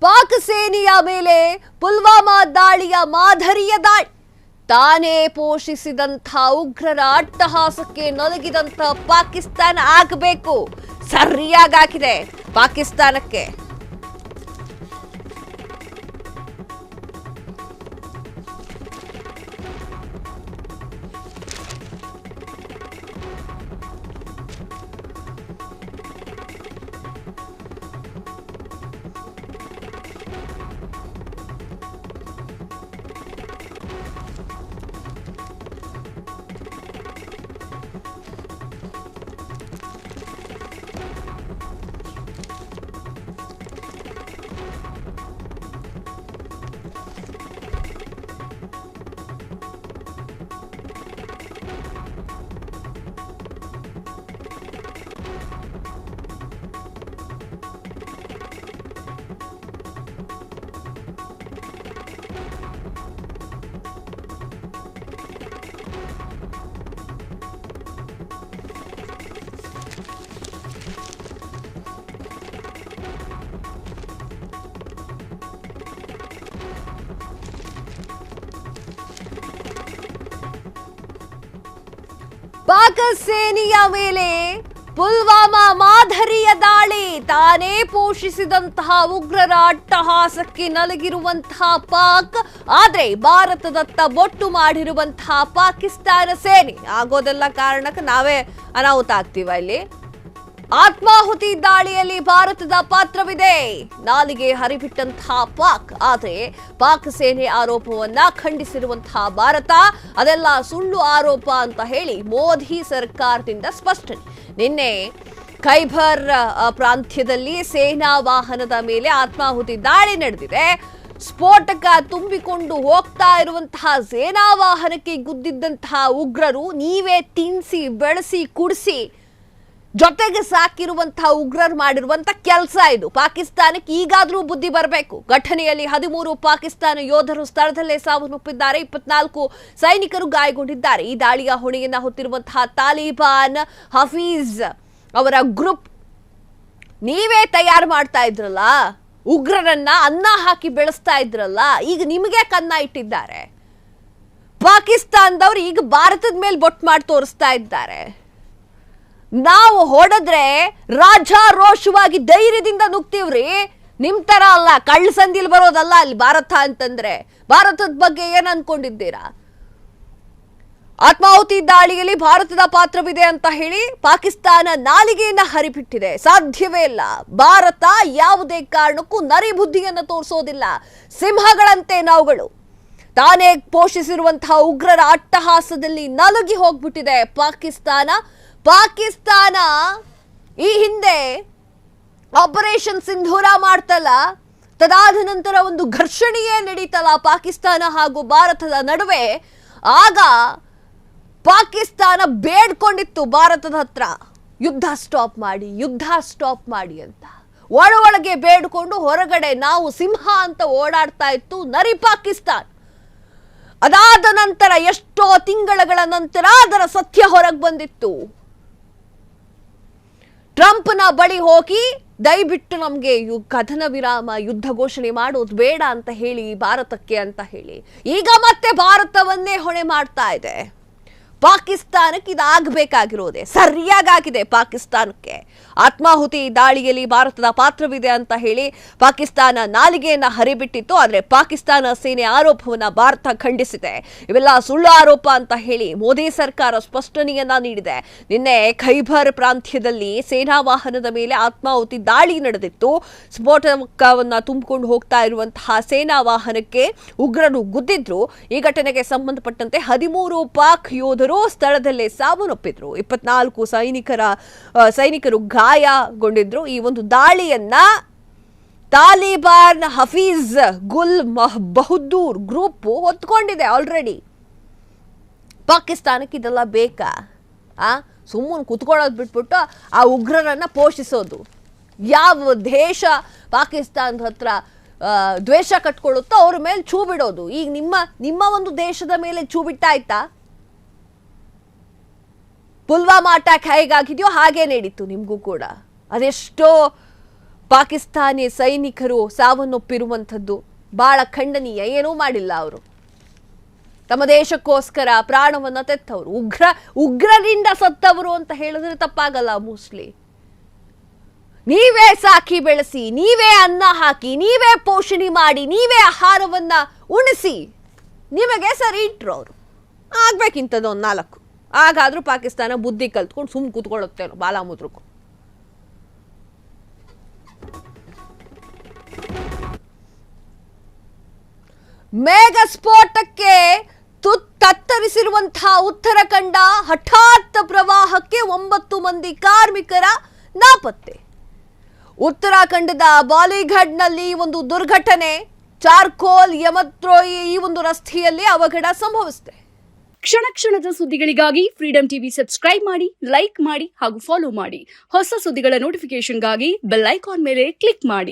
ಪಾಕ್ ಸೇನೆಯ ಮೇಲೆ ಪುಲ್ವಾಮಾ ದಾಳಿಯ ಮಾದರಿಯ ದಾಳಿ. ತಾನೇ ಪೋಷಿಸಿದಂಥ ಉಗ್ರರ ಅಟ್ಟಹಾಸಕ್ಕೆ ನಲುಗಿದಂಥ ಪಾಕಿಸ್ತಾನ ಆಗಬೇಕು. ಸರಿಯಾಗಿ ಹಾಕಿದೆ ಪಾಕಿಸ್ತಾನಕ್ಕೆ. ಪಾಕ್ ಸೇನೆಯ ಮೇಲೆ ಪುಲ್ವಾಮಾ ಮಾದರಿಯ ದಾಳಿ. ತಾನೇ ಪೋಷಿಸಿದಂತಹ ಉಗ್ರರ ಅಟ್ಟಹಾಸಕ್ಕೆ ನಲಗಿರುವಂತಹ ಪಾಕ್, ಆದ್ರೆ ಭಾರತದತ್ತ ಬೊಟ್ಟು ಮಾಡಿರುವಂತಹ ಪಾಕಿಸ್ತಾನ ಸೇನೆ. ಆಗೋದೆಲ್ಲ ಕಾರಣಕ್ಕೆ ನಾವೇ ಅನಾಹುತ ಆಗ್ತೀವ. ಇಲ್ಲಿ ಆತ್ಮಾಹುತಿ ದಾಳಿಯಲ್ಲಿ ಭಾರತದ ಪಾತ್ರವಿದೆ. ನಾಲಿಗೆ ಹರಿಬಿಟ್ಟಂತಹ ಪಾಕ್, ಆದ್ರೆ ಪಾಕ್ ಸೇನೆ ಆರೋಪವನ್ನ ಖಂಡಿಸಿರುವಂತಹ ಭಾರತ ಅದೆಲ್ಲ ಸುಳ್ಳು ಆರೋಪ ಅಂತ ಹೇಳಿ ಮೋದಿ ಸರ್ಕಾರದಿಂದ ಸ್ಪಷ್ಟನೆ. ನಿನ್ನೆ ಖೈಬರ್ ಪ್ರಾಂತ್ಯದಲ್ಲಿ ಸೇನಾ ವಾಹನದ ಮೇಲೆ ಆತ್ಮಾಹುತಿ ದಾಳಿ ನಡೆದಿದೆ. ಸ್ಫೋಟಕ ತುಂಬಿಕೊಂಡು ಹೋಗ್ತಾ ಇರುವಂತಹ ಸೇನಾ ವಾಹನಕ್ಕೆ ಗುದ್ದಿದ್ದಂತಹ ಉಗ್ರರು ನೀವೇ ತಿನ್ಸಿ ಬೆಳೆಸಿ ಕುಡಿಸಿ ಜೊತೆಗೆ ಸಾಕಿರುವಂತಹ ಉಗ್ರರು ಮಾಡಿರುವಂತಹ ಕೆಲಸ ಇದು. ಪಾಕಿಸ್ತಾನಕ್ಕೆ ಈಗಾದ್ರೂ ಬುದ್ಧಿ ಬರಬೇಕು. ಘಟನೆಯಲ್ಲಿ 13 ಪಾಕಿಸ್ತಾನ ಯೋಧರು ಸ್ಥಳದಲ್ಲೇ ಸಾವನ್ನಪ್ಪಿದ್ದಾರೆ. 24 ಸೈನಿಕರು ಗಾಯಗೊಂಡಿದ್ದಾರೆ. ಈ ದಾಳಿಯ ಹೊಣೆಯನ್ನ ಹೊತ್ತಿರುವಂತಹ ತಾಲಿಬಾನ್ ಹಫೀಜ್ ಅವರ ಗ್ರೂಪ್ ನೀವೇ ತಯಾರು ಮಾಡ್ತಾ ಇದ್ರಲ್ಲ, ಉಗ್ರರನ್ನ ಅನ್ನ ಹಾಕಿ ಬೆಳೆಸ್ತಾ ಇದ್ರಲ್ಲ, ಈಗ ನಿಮಗೆ ಕನ್ನ ಇಟ್ಟಿದ್ದಾರೆ. ಪಾಕಿಸ್ತಾನದವ್ರು ಈಗ ಭಾರತದ ಮೇಲೆ ಬೊಟ್ಟು ಮಾಡಿ ತೋರಿಸ್ತಾ ಇದ್ದಾರೆ. ನಾವು ಹೊಡೆದ್ರೆ ರಾಜಾರೋಷವಾಗಿ ಧೈರ್ಯದಿಂದ ನುಗ್ತೀವ್ರಿ. ನಿಮ್ ತರ ಅಲ್ಲ, ಕಳ್ಳ ಸಂದಿಲ್ ಬರೋದಲ್ಲ ಅಲ್ಲಿ ಭಾರತ ಅಂತಂದ್ರೆ. ಭಾರತದ ಬಗ್ಗೆ ಏನ್ ಅನ್ಕೊಂಡಿದ್ದೀರಾ? ಆತ್ಮಾಹುತಿ ದಾಳಿಯಲ್ಲಿ ಭಾರತದ ಪಾತ್ರವಿದೆ ಅಂತ ಹೇಳಿ ಪಾಕಿಸ್ತಾನ ನಾಲಿಗೆಯನ್ನ ಹರಿಬಿಟ್ಟಿದೆ. ಸಾಧ್ಯವೇ ಇಲ್ಲ. ಭಾರತ ಯಾವುದೇ ಕಾರಣಕ್ಕೂ ನರಿ ಬುದ್ಧಿಯನ್ನ ತೋರಿಸೋದಿಲ್ಲ. ಸಿಂಹಗಳಂತೆ ನಾವುಗಳು. ತಾನೇ ಪೋಷಿಸಿರುವಂತಹ ಉಗ್ರರ ಅಟ್ಟಹಾಸದಲ್ಲಿ ನಲುಗಿ ಹೋಗ್ಬಿಟ್ಟಿದೆ ಪಾಕಿಸ್ತಾನ ಈ ಹಿಂದೆ ಆಪರೇಷನ್ ಸಿಂಧೂರ ಮಾಡ್ತಲ್ಲ, ತದಾದ ನಂತರ ಒಂದು ಘರ್ಷಣೆಯೇ ನಡೀತಲ್ಲ ಪಾಕಿಸ್ತಾನ ಹಾಗೂ ಭಾರತದ ನಡುವೆ. ಆಗ ಪಾಕಿಸ್ತಾನ ಬೇಡ್ಕೊಂಡಿತ್ತು ಭಾರತದ ಹತ್ರ ಯುದ್ಧ ಸ್ಟಾಪ್ ಮಾಡಿ ಅಂತ. ಒಳಗೆ ಬೇಡ್ಕೊಂಡು ಹೊರಗಡೆ ನಾವು ಸಿಂಹ ಅಂತ ಓಡಾಡ್ತಾ ಇತ್ತು ನರಿ ಪಾಕಿಸ್ತಾನ. ಅದಾದ ನಂತರ ಎಷ್ಟೋ ತಿಂಗಳ ನಂತರ ಅದರ ಸತ್ಯ ಹೊರಗೆ ಬಂದಿತ್ತು. ಟ್ರಂಪ್ನ ಬಳಿ ಹೋಗಿ ದಯವಿಟ್ಟು ನಮಗೆ ಕದನ ವಿರಾಮ ಯುದ್ಧ ಘೋಷಣೆ ಮಾಡೋದು ಬೇಡ ಅಂತ ಹೇಳಿ ಭಾರತಕ್ಕೆ ಅಂತ ಹೇಳಿ ಈಗ ಮತ್ತೆ ಭಾರತವನ್ನೇ ಹೊಣೆ ಮಾಡ್ತಾ ಇದೆ. ಪಾಕಿಸ್ತಾನಕ್ಕೆ ಇದಾಗಬೇಕಾಗಿರೋದೆ ಸರಿಯಾಗಿದೆ. ಪಾಕಿಸ್ತಾನಕ್ಕೆ ಆತ್ಮಾಹುತಿ ದಾಳಿಯಲ್ಲಿ ಭಾರತದ ಪಾತ್ರವಿದೆ ಅಂತ ಹೇಳಿ ಪಾಕಿಸ್ತಾನ ನಾಲಿಗೆಯನ್ನ ಹರಿಬಿಟ್ಟಿತ್ತು. ಆದರೆ ಪಾಕಿಸ್ತಾನ ಸೇನೆ ಆರೋಪವನ್ನ ಭಾರತ ಖಂಡಿಸಿದೆ. ಇವೆಲ್ಲ ಸುಳ್ಳು ಆರೋಪ ಅಂತ ಹೇಳಿ ಮೋದಿ ಸರ್ಕಾರ ಸ್ಪಷ್ಟನೆಯನ್ನ ನೀಡಿದೆ. ನಿನ್ನೆ ಖೈಬರ್ ಪ್ರಾಂತ್ಯದಲ್ಲಿ ಸೇನಾ ವಾಹನದ ಮೇಲೆ ಆತ್ಮಾಹುತಿ ದಾಳಿ ನಡೆದಿತ್ತು. ಸ್ಫೋಟಕವನ್ನ ತುಂಬಿಕೊಂಡು ಹೋಗ್ತಾ ಇರುವಂತಹ ಸೇನಾ ವಾಹನಕ್ಕೆ ಉಗ್ರರು ಗುದ್ದಿದ್ರು. ಈ ಘಟನೆಗೆ ಸಂಬಂಧಪಟ್ಟಂತೆ 13 ಪಾಕ್ ಯೋಧರು ಸ್ಥಳದಲ್ಲೇ ಸಾವನ್ನಪ್ಪಿದ್ರು. 24 ಸೈನಿಕರು ಗಾಯಗೊಂಡಿದ್ರು. ಈ ಒಂದು ದಾಳಿಯನ್ನ ತಾಲಿಬಾನ್ ಹಫೀಜ್ ಗುಲ್ ಬಹದ್ದೂರ್ ಗ್ರೂಪ್ ಹೊತ್ಕೊಂಡಿದೆ ಆಲ್ರೆಡಿ. ಪಾಕಿಸ್ತಾನಕ್ಕೆ ಇದೆಲ್ಲ ಬೇಕಾ? ಸುಮ್ಮನೆ ಕುತ್ಕೊಳ್ಳೋದು ಬಿಟ್ಬಿಟ್ಟು ಆ ಉಗ್ರರನ್ನ ಪೋಷಿಸೋದು. ಯಾವ ದೇಶ ಪಾಕಿಸ್ತಾನದ ಹತ್ರ ದ್ವೇಷ ಕಟ್ಕೊಳ್ಳುತ್ತೋ ಅವ್ರ ಮೇಲೆ ಛೂ ಬಿಡೋದು. ಈಗ ನಿಮ್ಮ ಒಂದು ದೇಶದ ಮೇಲೆ ಛೂ ಬಿಟ್ಟಾಯ್ತಾ? ಪುಲ್ವಾಮಾ ಅಟ್ಯಾಕ್ ಹೇಗಾಗಿದೆಯೋ ಹಾಗೆ ನಡೀತು ನಿಮಗೂ ಕೂಡ. ಅದೆಷ್ಟೋ ಪಾಕಿಸ್ತಾನಿ ಸೈನಿಕರು ಸಾವನ್ನಪ್ಪಿರುವಂಥದ್ದು ಬಹಳ ಖಂಡನೀಯ. ಏನೂ ಮಾಡಿಲ್ಲ ಅವರು, ತಮ್ಮ ದೇಶಕ್ಕೋಸ್ಕರ ಪ್ರಾಣವನ್ನ ತೆತ್ತವರು. ಉಗ್ರರಿಂದ ಸತ್ತವರು ಅಂತ ಹೇಳಿದ್ರೆ ತಪ್ಪಾಗಲ್ಲ. ಮೋಸ್ಟ್ಲಿ ನೀವೇ ಸಾಕಿ ಬೆಳೆಸಿ, ನೀವೇ ಅನ್ನ ಹಾಕಿ, ನೀವೇ ಪೋಷಣೆ ಮಾಡಿ, ನೀವೇ ಆಹಾರವನ್ನ ಉಣಿಸಿ ನಿಮಗೆ ಸರಿ ಇಟ್ರು ಅವರು. ಆಗ್ಬೇಕಿಂತದ್ದು ಒಂದು 4. ಹಾಗಾದ್ರೂ ಪಾಕಿಸ್ತಾನ ಬುದ್ಧಿ ಕಲ್ತ್ಕೊಂಡು ಸುಮ್ ಕೂತ್ಕೊಳ್ಳುತ್ತೇನೋ ಬಾಲಾಮುದ್ರಕ್ಕೂ. ಮೇಘ ಸ್ಫೋಟಕ್ಕೆ ತತ್ತರಿಸಿರುವಂತಹ ಉತ್ತರಾಖಂಡ, ಹಠಾತ್ ಪ್ರವಾಹಕ್ಕೆ 9 ಮಂದಿ ಕಾರ್ಮಿಕರ ನಾಪತ್ತೆ. ಉತ್ತರಾಖಂಡದ ಬಾಲಿಘಡ್ನಲ್ಲಿ ಒಂದು ದುರ್ಘಟನೆ. ಚಾರ್ಕೋಲ್ ಯಮತ್ರೋಯಿ ಈ ಒಂದು ರಸ್ತೆಯಲ್ಲಿ ಅವಘಡ ಸಂಭವಿಸಿದೆ. ಕ್ಷಣ ಕ್ಷಣದ ಸುದ್ದಿಗಳಿಗಾಗಿ ಫ್ರೀಡಂ ಟಿವಿ ಸಬ್ಸ್ಕ್ರೈಬ್ ಮಾಡಿ, ಲೈಕ್ ಮಾಡಿ ಹಾಗೂ ಫಾಲೋ ಮಾಡಿ. ಹೊಸ ಸುದ್ದಿಗಳ ನೋಟಿಫಿಕೇಶನ್ಗಾಗಿ ಬೆಲ್ ಐಕಾನ್ ಮೇಲೆ ಕ್ಲಿಕ್ ಮಾಡಿ.